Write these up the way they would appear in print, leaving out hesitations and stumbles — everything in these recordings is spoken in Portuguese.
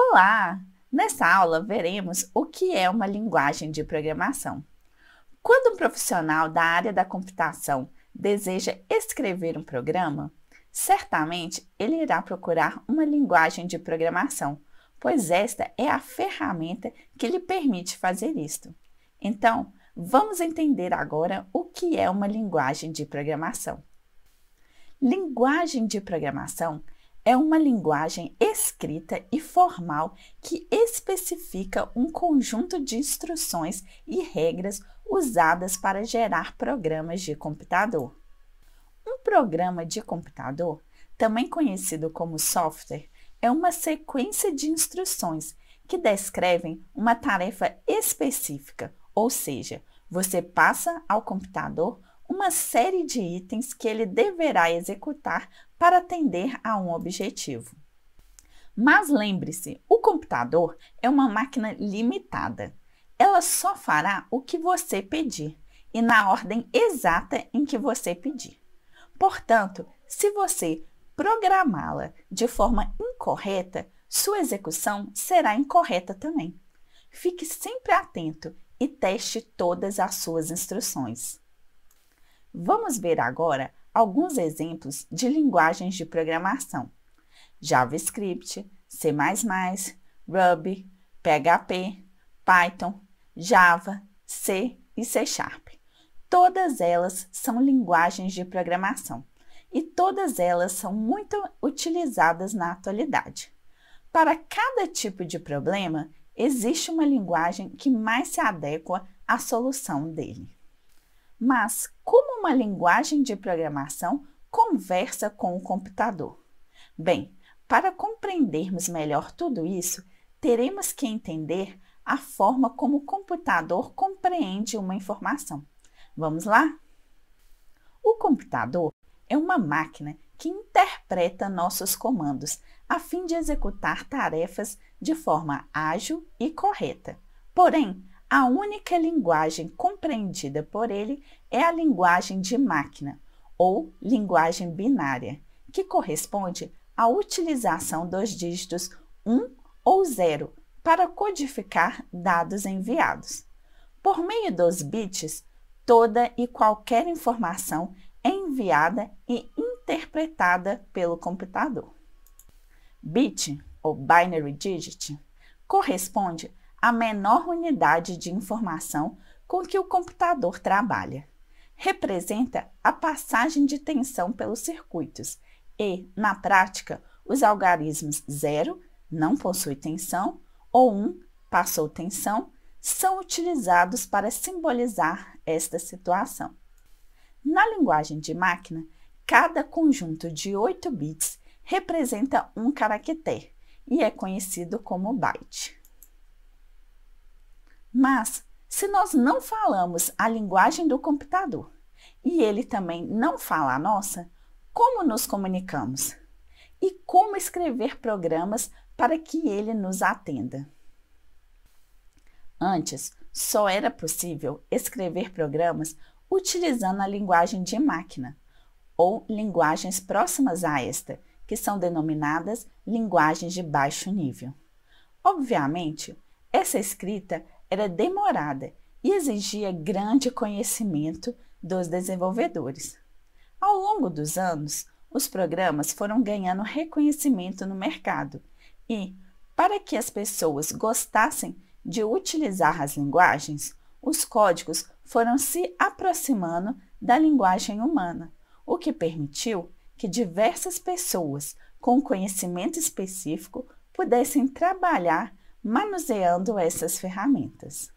Olá! Nessa aula veremos o que é uma linguagem de programação. Quando um profissional da área da computação deseja escrever um programa, certamente ele irá procurar uma linguagem de programação, pois esta é a ferramenta que lhe permite fazer isto. Então, vamos entender agora o que é uma linguagem de programação. Linguagem de programação é uma linguagem escrita e formal que especifica um conjunto de instruções e regras usadas para gerar programas de computador. Um programa de computador, também conhecido como software, é uma sequência de instruções que descrevem uma tarefa específica, ou seja, você passa ao computador uma série de itens que ele deverá executar para atender a um objetivo. Mas lembre-se, o computador é uma máquina limitada. Ela só fará o que você pedir e na ordem exata em que você pedir. Portanto, se você programá-la de forma incorreta, sua execução será incorreta também. Fique sempre atento e teste todas as suas instruções. Vamos ver agora alguns exemplos de linguagens de programação: JavaScript, C++, Ruby, PHP, Python, Java, C e C#. Todas elas são linguagens de programação e todas elas são muito utilizadas na atualidade. Para cada tipo de problema, existe uma linguagem que mais se adequa à solução dele. Mas como uma linguagem de programação conversa com o computador? Bem, para compreendermos melhor tudo isso, teremos que entender a forma como o computador compreende uma informação. Vamos lá? O computador é uma máquina que interpreta nossos comandos a fim de executar tarefas de forma ágil e correta. Porém, a única linguagem compreendida por ele é a linguagem de máquina, ou linguagem binária, que corresponde à utilização dos dígitos 1 ou 0 para codificar dados enviados. Por meio dos bits, toda e qualquer informação é enviada e interpretada pelo computador. Bit, ou binary digit, corresponde à menor unidade de informação com que o computador trabalha. Representa a passagem de tensão pelos circuitos e, na prática, os algarismos 0 não possui tensão ou 1 passou tensão são utilizados para simbolizar esta situação. Na linguagem de máquina, cada conjunto de 8 bits representa um caractere e é conhecido como byte. Mas, se nós não falamos a linguagem do computador e ele também não fala a nossa, como nos comunicamos? E como escrever programas para que ele nos atenda? Antes, só era possível escrever programas utilizando a linguagem de máquina, ou linguagens próximas a esta, que são denominadas linguagens de baixo nível. Obviamente, essa escrita era demorada e exigia grande conhecimento dos desenvolvedores. Ao longo dos anos, os programas foram ganhando reconhecimento no mercado e, para que as pessoas gostassem de utilizar as linguagens, os códigos foram se aproximando da linguagem humana, o que permitiu que diversas pessoas com conhecimento específico pudessem trabalhar manuseando essas ferramentas.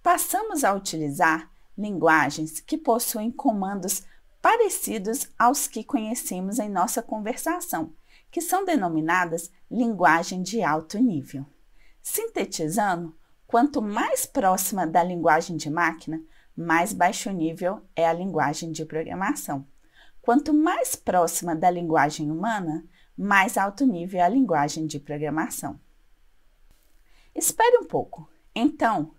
Passamos a utilizar linguagens que possuem comandos parecidos aos que conhecemos em nossa conversação, que são denominadas linguagem de alto nível. Sintetizando, quanto mais próxima da linguagem de máquina, mais baixo nível é a linguagem de programação. Quanto mais próxima da linguagem humana, mais alto nível é a linguagem de programação. Espere um pouco. Então,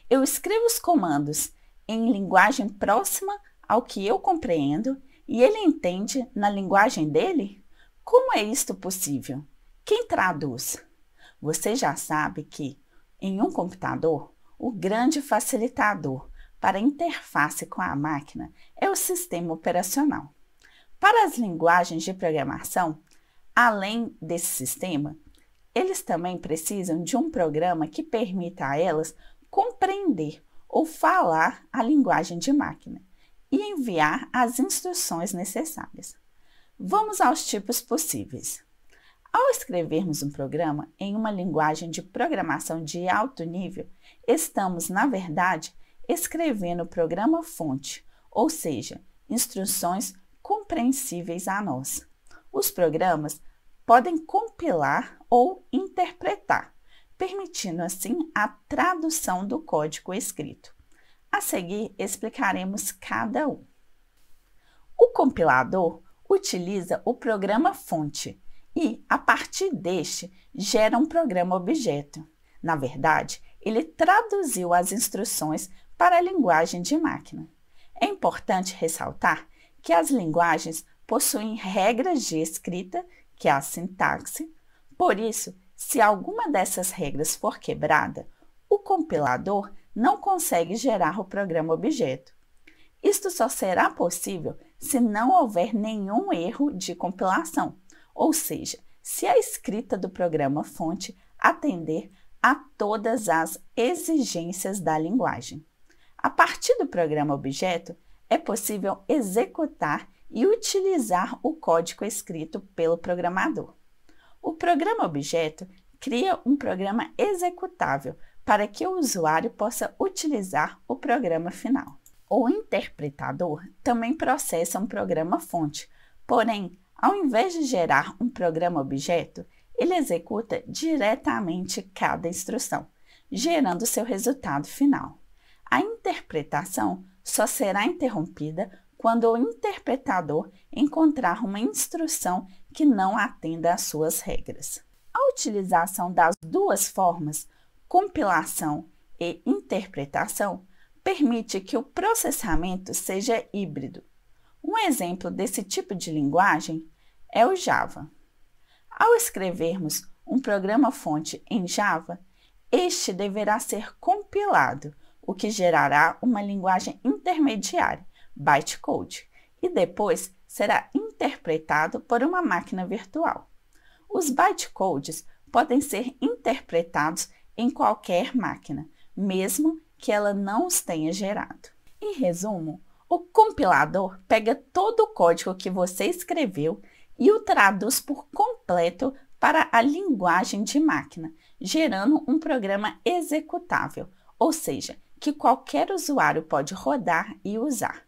eu escrevo os comandos em linguagem próxima ao que eu compreendo e ele entende na linguagem dele? Como é isto possível? Quem traduz? Você já sabe que, em um computador, o grande facilitador para a interface com a máquina é o sistema operacional. Para as linguagens de programação, além desse sistema, eles também precisam de um programa que permita a elas compreender ou falar a linguagem de máquina e enviar as instruções necessárias. Vamos aos tipos possíveis. Ao escrevermos um programa em uma linguagem de programação de alto nível, estamos, na verdade, escrevendo o programa-fonte, ou seja, instruções compreensíveis a nós. Os programas podem compilar ou interpretar, permitindo assim a tradução do código escrito. A seguir, explicaremos cada um. O compilador utiliza o programa-fonte e, a partir deste, gera um programa-objeto. Na verdade, ele traduziu as instruções para a linguagem de máquina. É importante ressaltar que as linguagens possuem regras de escrita, que é a sintaxe. Por isso, se alguma dessas regras for quebrada, o compilador não consegue gerar o programa-objeto. Isto só será possível se não houver nenhum erro de compilação, ou seja, se a escrita do programa-fonte atender a todas as exigências da linguagem. A partir do programa-objeto, é possível executar e utilizar o código escrito pelo programador. O programa-objeto cria um programa executável para que o usuário possa utilizar o programa final. O interpretador também processa um programa-fonte, porém, ao invés de gerar um programa-objeto, ele executa diretamente cada instrução, gerando seu resultado final. A interpretação só será interrompida quando o interpretador encontrar uma instrução que não atenda às suas regras. A utilização das duas formas, compilação e interpretação, permite que o processamento seja híbrido. Um exemplo desse tipo de linguagem é o Java. Ao escrevermos um programa-fonte em Java, este deverá ser compilado, o que gerará uma linguagem intermediária, bytecode, e depois será interpretado por uma máquina virtual. Os bytecodes podem ser interpretados em qualquer máquina, mesmo que ela não os tenha gerado. Em resumo, o compilador pega todo o código que você escreveu e o traduz por completo para a linguagem de máquina, gerando um programa executável, ou seja, que qualquer usuário pode rodar e usar.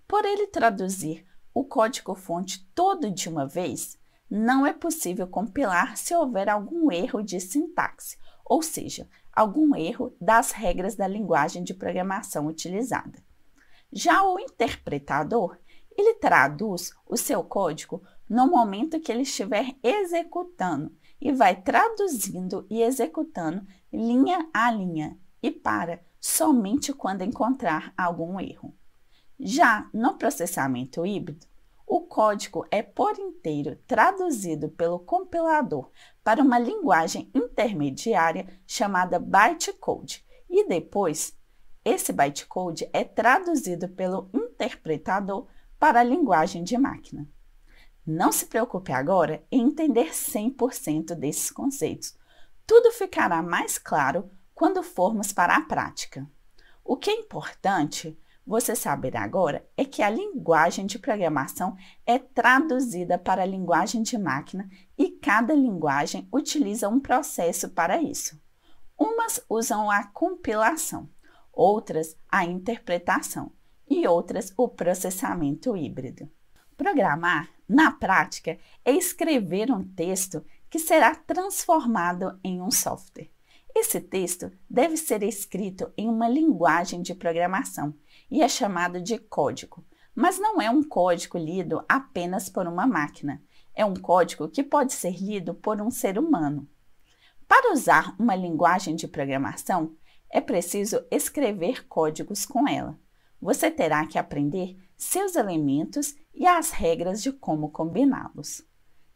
Por ele traduzir o código-fonte todo de uma vez, não é possível compilar se houver algum erro de sintaxe, ou seja, algum erro das regras da linguagem de programação utilizada. Já o interpretador, ele traduz o seu código no momento que ele estiver executando e vai traduzindo e executando linha a linha e para somente quando encontrar algum erro. Já no processamento híbrido, o código é por inteiro traduzido pelo compilador para uma linguagem intermediária chamada bytecode e depois esse bytecode é traduzido pelo interpretador para a linguagem de máquina. Não se preocupe agora em entender 100% desses conceitos. Tudo ficará mais claro quando formos para a prática. O que é importante você saber agora é que a linguagem de programação é traduzida para a linguagem de máquina e cada linguagem utiliza um processo para isso. Umas usam a compilação, outras a interpretação e outras o processamento híbrido. Programar, na prática, é escrever um texto que será transformado em um software. Esse texto deve ser escrito em uma linguagem de programação e é chamado de código, mas não é um código lido apenas por uma máquina. É um código que pode ser lido por um ser humano. Para usar uma linguagem de programação, é preciso escrever códigos com ela. Você terá que aprender seus elementos e as regras de como combiná-los.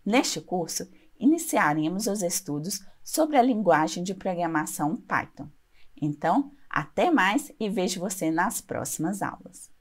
Neste curso, iniciaremos os estudos sobre a linguagem de programação Python. Então, até mais e vejo você nas próximas aulas.